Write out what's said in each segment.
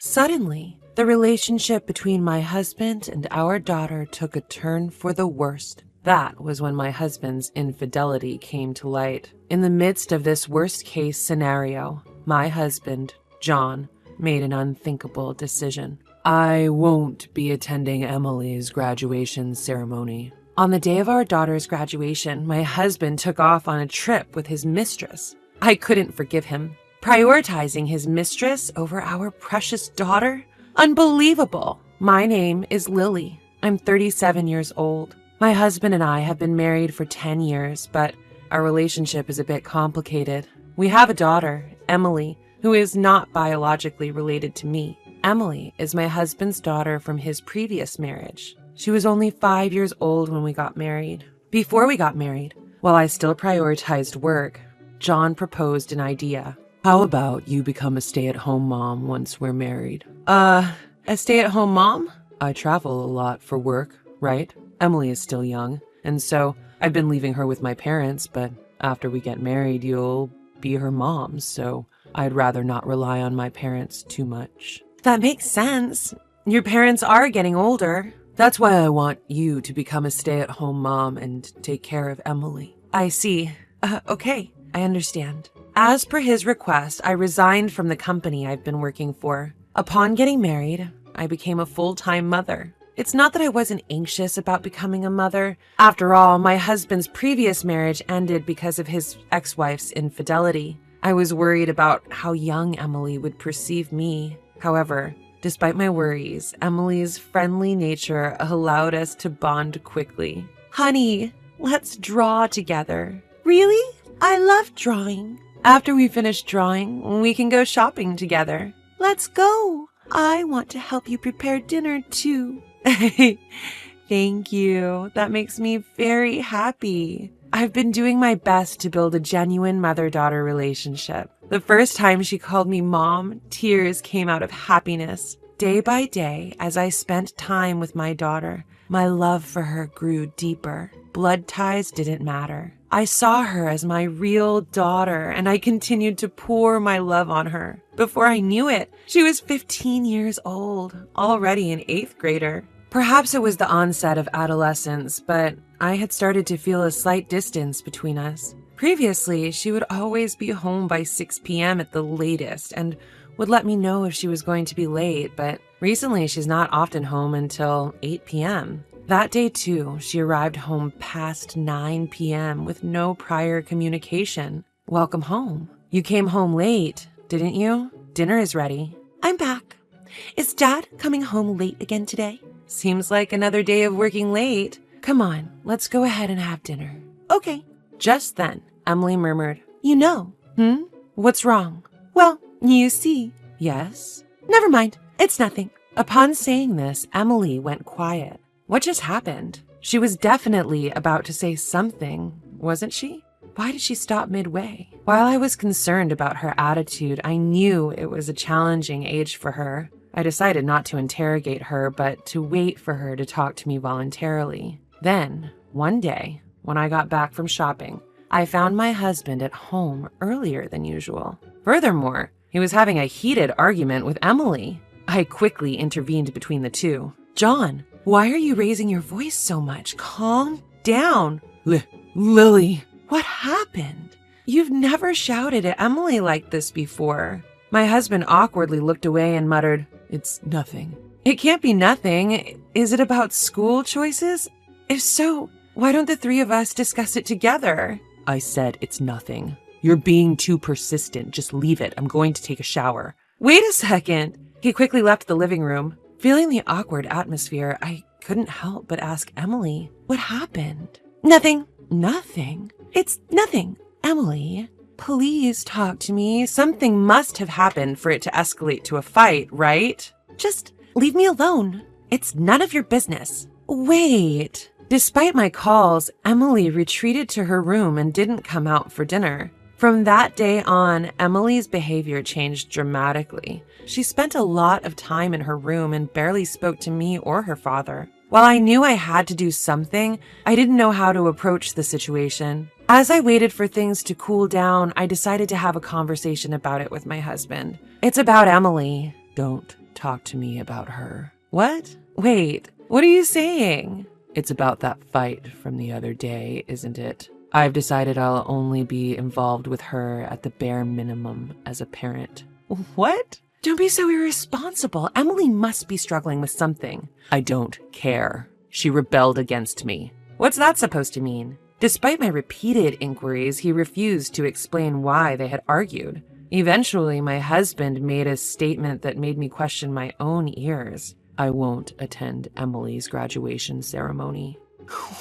Suddenly, the relationship between my husband and our daughter took a turn for the worst. That was when my husband's infidelity came to light. In the midst of this worst-case scenario, my husband, John, made an unthinkable decision. I won't be attending Emily's graduation ceremony. On the day of our daughter's graduation, my husband took off on a trip with his mistress. I couldn't forgive him. Prioritizing his mistress over our precious daughter? Unbelievable! My name is Lily. I'm 37 years old. My husband and I have been married for 10 years, but our relationship is a bit complicated. We have a daughter, Emily, who is not biologically related to me. Emily is my husband's daughter from his previous marriage. She was only 5 years old when we got married. Before we got married, while I still prioritized work, John proposed an idea. How about you become a stay-at-home mom once we're married? A stay-at-home mom? I travel a lot for work, right? Emily is still young, and so I've been leaving her with my parents, but after we get married, you'll be her mom, so I'd rather not rely on my parents too much. That makes sense. Your parents are getting older. That's why I want you to become a stay-at-home mom and take care of Emily. I see. Okay, I understand. As per his request, I resigned from the company I've been working for. Upon getting married, I became a full-time mother. It's not that I wasn't anxious about becoming a mother. After all, my husband's previous marriage ended because of his ex-wife's infidelity. I was worried about how young Emily would perceive me. However, despite my worries, Emily's friendly nature allowed us to bond quickly. Honey, let's draw together. Really? I love drawing. After we finish drawing, we can go shopping together. Let's go. I want to help you prepare dinner too. Thank you. That makes me very happy. I've been doing my best to build a genuine mother-daughter relationship. The first time she called me mom, tears came out of happiness. Day by day, as I spent time with my daughter, my love for her grew deeper. Blood ties didn't matter. I saw her as my real daughter, and I continued to pour my love on her. Before I knew it, she was 15 years old, already an 8th grader. Perhaps it was the onset of adolescence, but I had started to feel a slight distance between us. Previously, she would always be home by 6 p.m. at the latest and would let me know if she was going to be late, but recently she's not often home until 8 p.m. That day, too, she arrived home past 9 p.m. with no prior communication. Welcome home. You came home late, didn't you? Dinner is ready. I'm back. Is Dad coming home late again today? Seems like another day of working late. Come on, let's go ahead and have dinner. Okay. Just then, Emily murmured, You know. What's wrong? Well, you see. Yes? Never mind. It's nothing. Upon saying this, Emily went quiet. What just happened? She was definitely about to say something, wasn't she? Why did she stop midway? While I was concerned about her attitude, I knew it was a challenging age for her. I decided not to interrogate her, but to wait for her to talk to me voluntarily. Then, one day, when I got back from shopping, I found my husband at home earlier than usual. Furthermore, he was having a heated argument with Emily. I quickly intervened between the two. John, why are you raising your voice so much? Calm down. Lily, what happened? You've never shouted at Emily like this before. My husband awkwardly looked away and muttered, It's nothing. It can't be nothing. Is it about school choices? If so, why don't the three of us discuss it together? I said it's nothing. You're being too persistent. Just leave it. I'm going to take a shower. Wait a second. He quickly left the living room. Feeling the awkward atmosphere, I couldn't help but ask Emily, what happened? Nothing. Nothing? It's nothing. Emily, please talk to me. Something must have happened for it to escalate to a fight, right? Just leave me alone. It's none of your business. Wait. Despite my calls, Emily retreated to her room and didn't come out for dinner. From that day on, Emily's behavior changed dramatically. She spent a lot of time in her room and barely spoke to me or her father. While I knew I had to do something, I didn't know how to approach the situation. As I waited for things to cool down, I decided to have a conversation about it with my husband. It's about Emily. Don't talk to me about her. What? Wait, what are you saying? It's about that fight from the other day, isn't it? I've decided I'll only be involved with her at the bare minimum as a parent. What? Don't be so irresponsible. Emily must be struggling with something. I don't care. She rebelled against me. What's that supposed to mean? Despite my repeated inquiries, he refused to explain why they had argued. Eventually, my husband made a statement that made me question my own ears. I won't attend Emily's graduation ceremony.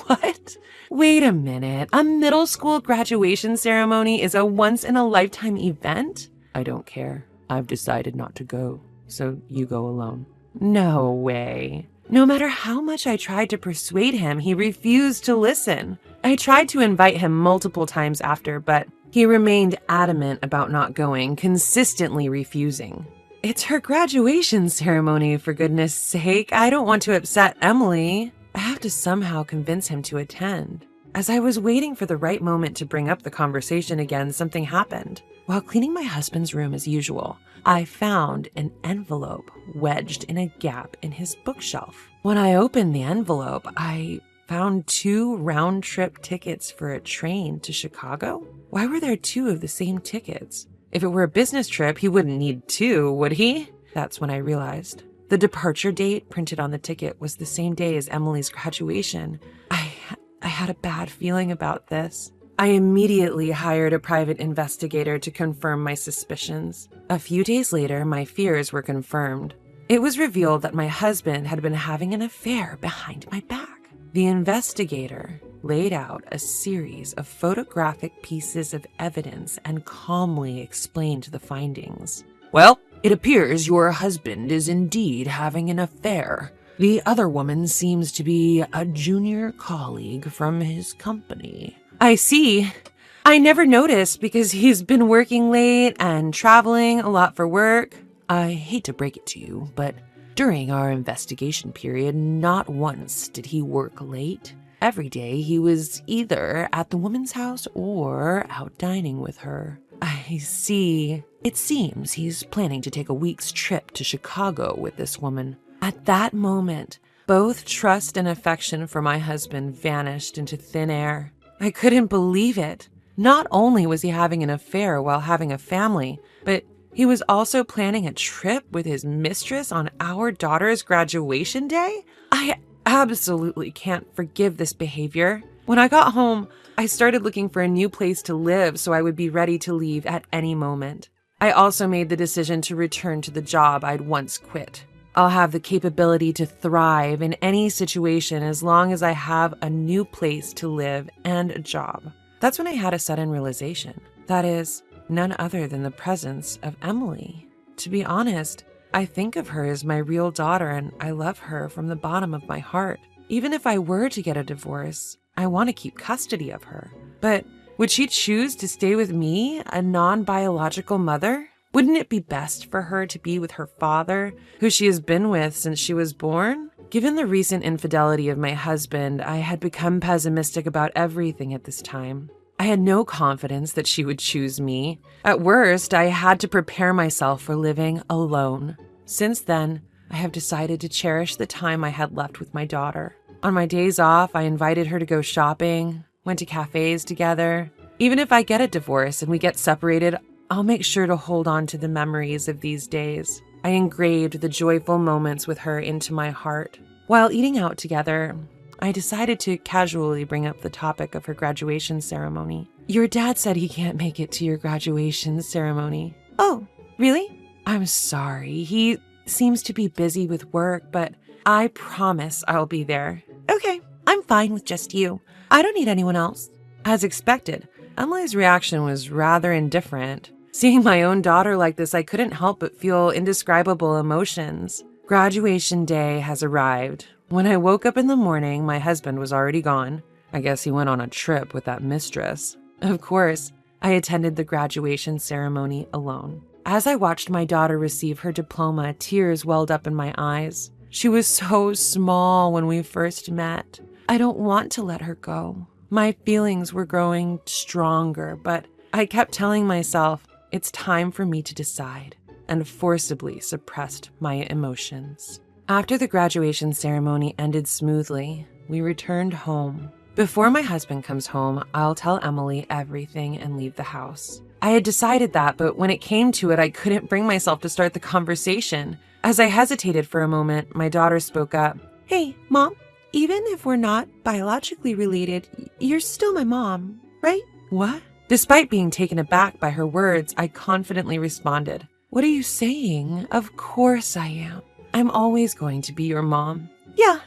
What? Wait a minute. A middle school graduation ceremony is a once-in-a-lifetime event? I don't care. I've decided not to go, so you go alone. No way. No matter how much I tried to persuade him, he refused to listen. I tried to invite him multiple times after, but he remained adamant about not going, consistently refusing. It's her graduation ceremony, for goodness sake. I don't want to upset Emily. I have to somehow convince him to attend. As I was waiting for the right moment to bring up the conversation again, something happened. While cleaning my husband's room as usual, I found an envelope wedged in a gap in his bookshelf. When I opened the envelope, I found 2 round-trip tickets for a train to Chicago. Why were there 2 of the same tickets? If it were a business trip, he wouldn't need 2, would he? That's when I realized. The departure date printed on the ticket was the same day as Emily's graduation. I had a bad feeling about this. I immediately hired a private investigator to confirm my suspicions. A few days later, my fears were confirmed. It was revealed that my husband had been having an affair behind my back. The investigator laid out a series of photographic pieces of evidence and calmly explained the findings. Well, it appears your husband is indeed having an affair. The other woman seems to be a junior colleague from his company. I see. I never noticed because he's been working late and traveling a lot for work. I hate to break it to you, but during our investigation period, not once did he work late. Every day he was either at the woman's house or out dining with her. I see. It seems he's planning to take a week's trip to Chicago with this woman. At that moment, both trust and affection for my husband vanished into thin air. I couldn't believe it. Not only was he having an affair while having a family, but he was also planning a trip with his mistress on our daughter's graduation day? I absolutely can't forgive this behavior. When I got home, I started looking for a new place to live so I would be ready to leave at any moment. I also made the decision to return to the job I'd once quit. I'll have the capability to thrive in any situation as long as I have a new place to live and a job. That's when I had a sudden realization. That is, none other than the presence of Emily. To be honest, I think of her as my real daughter and I love her from the bottom of my heart. Even if I were to get a divorce, I want to keep custody of her. But would she choose to stay with me, a non-biological mother? Wouldn't it be best for her to be with her father, who she has been with since she was born? Given the recent infidelity of my husband, I had become pessimistic about everything at this time. I had no confidence that she would choose me. At worst, I had to prepare myself for living alone. Since then, I have decided to cherish the time I had left with my daughter. On my days off, I invited her to go shopping, went to cafes together. Even if I get a divorce and we get separated, I'll make sure to hold on to the memories of these days. I engraved the joyful moments with her into my heart. While eating out together, I decided to casually bring up the topic of her graduation ceremony. Your dad said he can't make it to your graduation ceremony. Oh, really? I'm sorry. He seems to be busy with work, but I promise I'll be there. Okay, I'm fine with just you. I don't need anyone else. As expected, Emily's reaction was rather indifferent. Seeing my own daughter like this, I couldn't help but feel indescribable emotions. Graduation day has arrived. When I woke up in the morning, my husband was already gone. I guess he went on a trip with that mistress. Of course, I attended the graduation ceremony alone. As I watched my daughter receive her diploma, tears welled up in my eyes. She was so small when we first met. I don't want to let her go. My feelings were growing stronger, but I kept telling myself, it's time for me to decide. and forcibly suppressed my emotions. After the graduation ceremony ended smoothly, we returned home. Before my husband comes home, I'll tell Emily everything and leave the house. I had decided that, but when it came to it, I couldn't bring myself to start the conversation. As I hesitated for a moment, my daughter spoke up. "Hey, Mom, even if we're not biologically related, you're still my mom, right?" "What?" Despite being taken aback by her words, I confidently responded, "What are you saying? Of course I am. I'm always going to be your mom." "Yeah,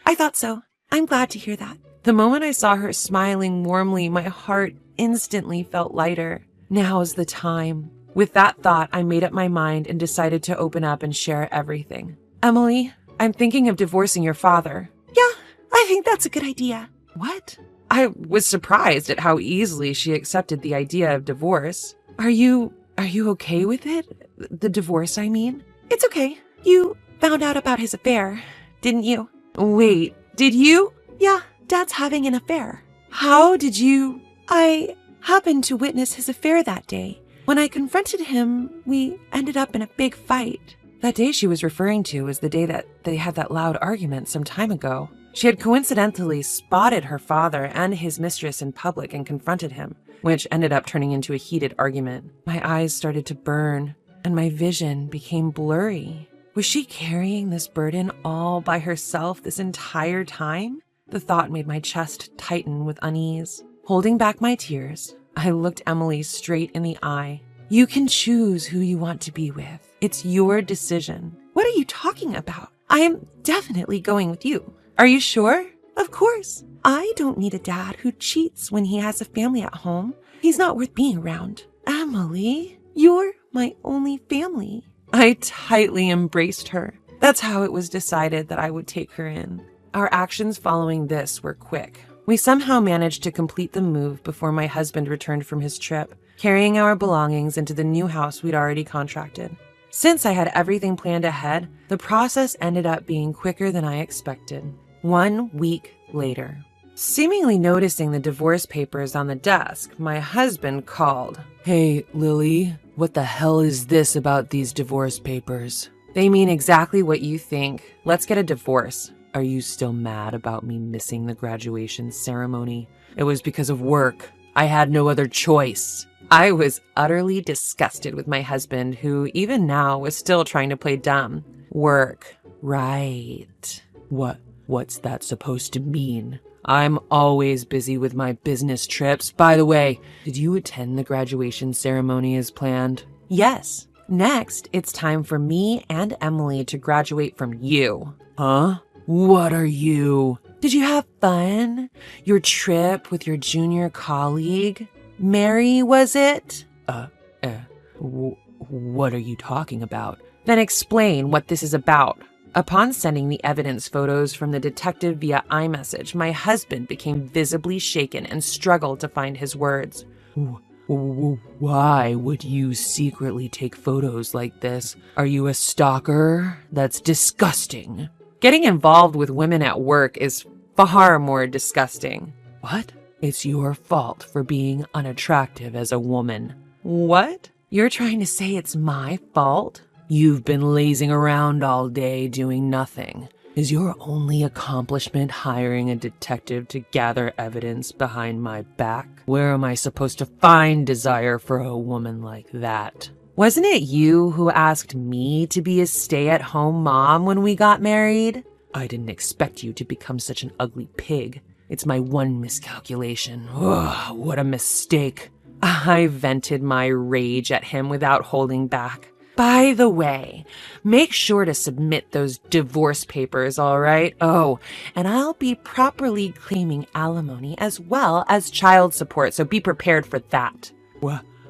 I thought so. I'm glad to hear that." The moment I saw her smiling warmly, my heart instantly felt lighter. Now's the time. With that thought, I made up my mind and decided to open up and share everything. "Emily, I'm thinking of divorcing your father." "Yeah, I think that's a good idea." "What?" I was surprised at how easily she accepted the idea of divorce. Are you okay with it? The divorce, I mean?" "It's okay. You found out about his affair, didn't you?" "Wait, did you?" "Yeah, Dad's having an affair." "How did you?" "I happened to witness his affair that day. When I confronted him, we ended up in a big fight." That day she was referring to was the day that they had that loud argument some time ago. She had coincidentally spotted her father and his mistress in public and confronted him, which ended up turning into a heated argument. My eyes started to burn, and my vision became blurry. Was she carrying this burden all by herself this entire time? The thought made my chest tighten with unease. Holding back my tears, I looked Emily straight in the eye. "You can choose who you want to be with. It's your decision." "What are you talking about? I am definitely going with you." "Are you sure?" "Of course. I don't need a dad who cheats when he has a family at home. He's not worth being around." "Emily, you're my only family." I tightly embraced her. That's how it was decided that I would take her in. Our actions following this were quick. We somehow managed to complete the move before my husband returned from his trip, carrying our belongings into the new house we'd already contracted. Since I had everything planned ahead, the process ended up being quicker than I expected. 1 week later, seemingly noticing the divorce papers on the desk, my husband called. "Hey, Lily, what the hell is this about these divorce papers?" "They mean exactly what you think. Let's get a divorce." "Are you still mad about me missing the graduation ceremony?" "It was because of work. I had no other choice." I was utterly disgusted with my husband, who even now was still trying to play dumb. "Work. Right. What's that supposed to mean? I'm always busy with my business trips. By the way, did you attend the graduation ceremony as planned?" "Yes. Next, it's time for me and Emily to graduate from you." "Huh? What are you?" "Did you have fun? Your trip with your junior colleague? Mary, was it?" What are you talking about?" "Then explain what this is about." Upon sending the evidence photos from the detective via iMessage, my husband became visibly shaken and struggled to find his words. Why would you secretly take photos like this? Are you a stalker? That's disgusting." "Getting involved with women at work is far more disgusting." "What? It's your fault for being unattractive as a woman." "What? You're trying to say it's my fault?" "You've been lazing around all day doing nothing. Is your only accomplishment hiring a detective to gather evidence behind my back? Where am I supposed to find desire for a woman like that?" "Wasn't it you who asked me to be a stay-at-home mom when we got married?" "I didn't expect you to become such an ugly pig. It's my one miscalculation. Ugh, what a mistake." I vented my rage at him without holding back. "By the way, make sure to submit those divorce papers, all right? Oh, and I'll be properly claiming alimony as well as child support, so be prepared for that."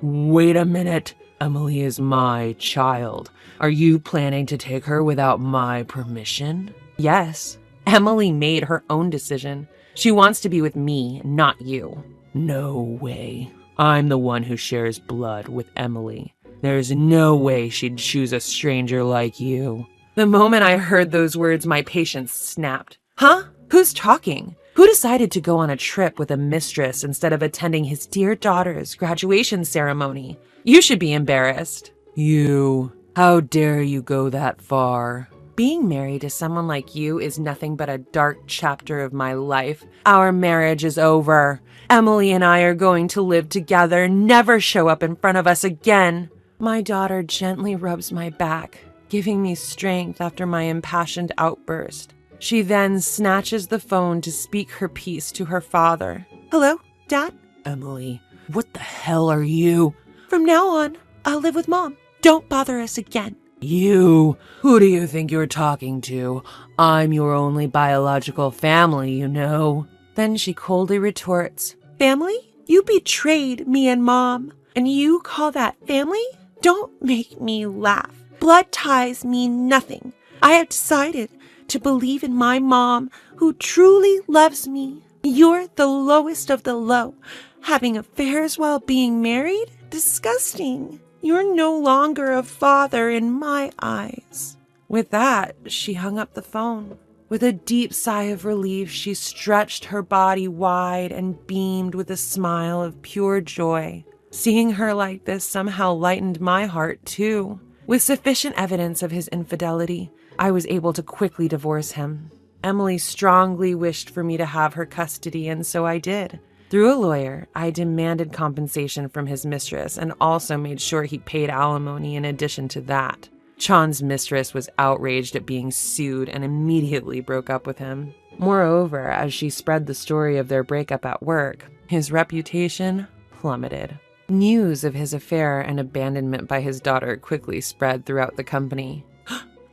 Wait a minute. Emily is my child. Are you planning to take her without my permission?" "Yes. Emily made her own decision. She wants to be with me, not you." "No way. I'm the one who shares blood with Emily. There's no way she'd choose a stranger like you." The moment I heard those words, my patience snapped. "Huh? Who's talking? Who decided to go on a trip with a mistress instead of attending his dear daughter's graduation ceremony? You should be embarrassed." You, how dare you go that far? Being married to someone like you is nothing but a dark chapter of my life. Our marriage is over. Emily and I are going to live together, never show up in front of us again. My daughter gently rubs my back, giving me strength after my impassioned outburst. She then snatches the phone to speak her piece to her father. Hello, Dad? Emily, what the hell are you? From now on, I'll live with Mom. Don't bother us again. You, who do you think you're talking to? I'm your only biological family, you know. Then she coldly retorts, Family? You betrayed me and Mom, and you call that family? Don't make me laugh. Blood ties mean nothing. I have decided to believe in my mom, who truly loves me. You're the lowest of the low. Having affairs while being married? Disgusting. You're no longer a father in my eyes. With that, she hung up the phone. With a deep sigh of relief, she stretched her body wide and beamed with a smile of pure joy. Seeing her like this somehow lightened my heart, too. With sufficient evidence of his infidelity, I was able to quickly divorce him. Emily strongly wished for me to have her custody, and so I did. Through a lawyer, I demanded compensation from his mistress and also made sure he paid alimony in addition to that. Chan's mistress was outraged at being sued and immediately broke up with him. Moreover, as she spread the story of their breakup at work, his reputation plummeted. News of his affair and abandonment by his daughter quickly spread throughout the company.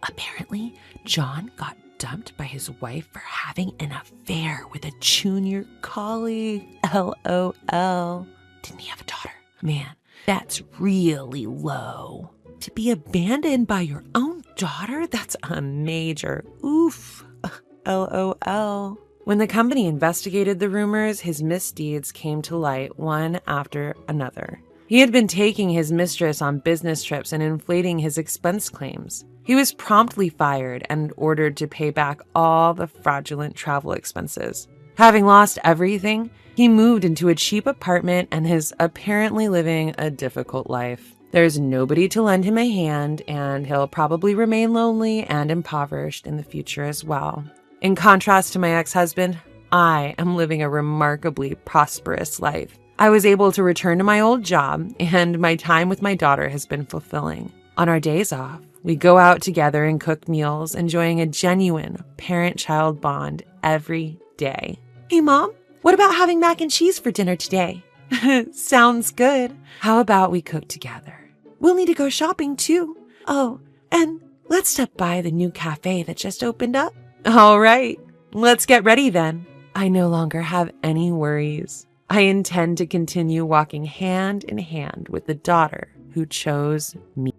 Apparently, John got dumped by his wife for having an affair with a junior colleague. LOL. Didn't he have a daughter? Man, that's really low. To be abandoned by your own daughter? That's a major oof. LOL. When the company investigated the rumors, his misdeeds came to light one after another. He had been taking his mistress on business trips and inflating his expense claims. He was promptly fired and ordered to pay back all the fraudulent travel expenses. Having lost everything, he moved into a cheap apartment and is apparently living a difficult life. There's nobody to lend him a hand, and he'll probably remain lonely and impoverished in the future as well. In contrast to my ex-husband, I am living a remarkably prosperous life. I was able to return to my old job, and my time with my daughter has been fulfilling. On our days off, we go out together and cook meals, enjoying a genuine parent-child bond every day. Hey, Mom, what about having mac and cheese for dinner today? Sounds good. How about we cook together? We'll need to go shopping, too. Oh, and let's stop by the new cafe that just opened up. All right, let's get ready then. I no longer have any worries. I intend to continue walking hand in hand with the daughter who chose me.